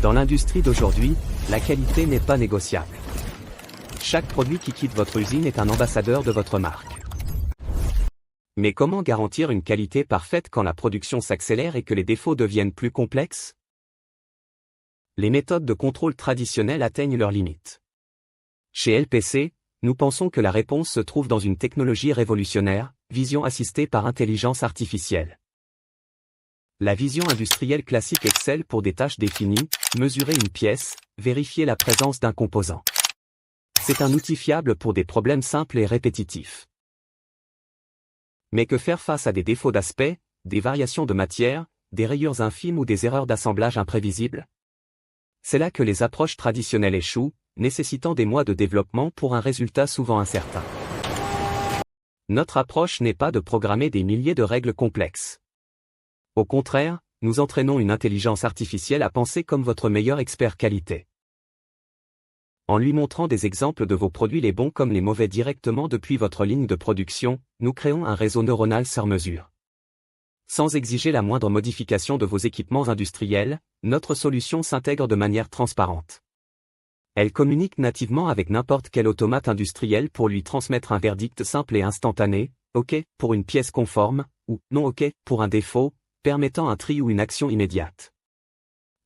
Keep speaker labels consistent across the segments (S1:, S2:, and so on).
S1: Dans l'industrie d'aujourd'hui, la qualité n'est pas négociable. Chaque produit qui quitte votre usine est un ambassadeur de votre marque. Mais comment garantir une qualité parfaite quand la production s'accélère et que les défauts deviennent plus complexes? Les méthodes de contrôle traditionnelles atteignent leurs limites. Chez LPC, nous pensons que la réponse se trouve dans une technologie révolutionnaire, vision assistée par intelligence artificielle. La vision industrielle classique excelle pour des tâches définies, mesurer une pièce, vérifier la présence d'un composant. C'est un outil fiable pour des problèmes simples et répétitifs. Mais que faire face à des défauts d'aspect, des variations de matière, des rayures infimes ou des erreurs d'assemblage imprévisibles? C'est là que les approches traditionnelles échouent, nécessitant des mois de développement pour un résultat souvent incertain. Notre approche n'est pas de programmer des milliers de règles complexes. Au contraire, nous entraînons une intelligence artificielle à penser comme votre meilleur expert qualité. En lui montrant des exemples de vos produits les bons comme les mauvais directement depuis votre ligne de production, nous créons un réseau neuronal sur mesure. Sans exiger la moindre modification de vos équipements industriels, notre solution s'intègre de manière transparente. Elle communique nativement avec n'importe quel automate industriel pour lui transmettre un verdict simple et instantané, OK pour une pièce conforme, ou non OK pour un défaut, permettant un tri ou une action immédiate.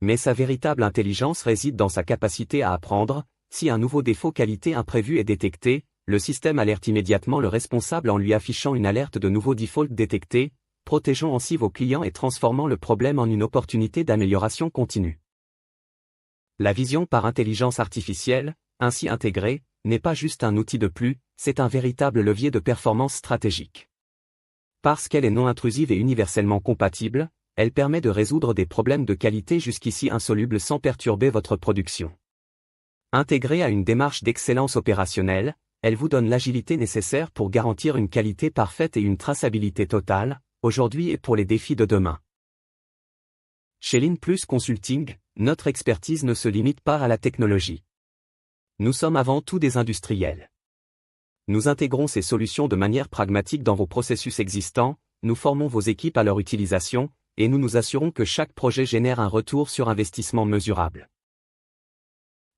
S1: Mais sa véritable intelligence réside dans sa capacité à apprendre. Si un nouveau défaut qualité imprévu est détecté, le système alerte immédiatement le responsable en lui affichant une alerte de nouveau default détecté, protégeant ainsi vos clients et transformant le problème en une opportunité d'amélioration continue. La vision par intelligence artificielle, ainsi intégrée, n'est pas juste un outil de plus, c'est un véritable levier de performance stratégique. Parce qu'elle est non intrusive et universellement compatible, elle permet de résoudre des problèmes de qualité jusqu'ici insolubles sans perturber votre production. Intégrée à une démarche d'excellence opérationnelle, elle vous donne l'agilité nécessaire pour garantir une qualité parfaite et une traçabilité totale, aujourd'hui et pour les défis de demain. Chez LinPlus Consulting, notre expertise ne se limite pas à la technologie. Nous sommes avant tout des industriels. Nous intégrons ces solutions de manière pragmatique dans vos processus existants, nous formons vos équipes à leur utilisation, et nous nous assurons que chaque projet génère un retour sur investissement mesurable.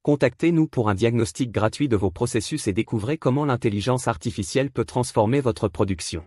S1: Contactez-nous pour un diagnostic gratuit de vos processus et découvrez comment l'intelligence artificielle peut transformer votre production.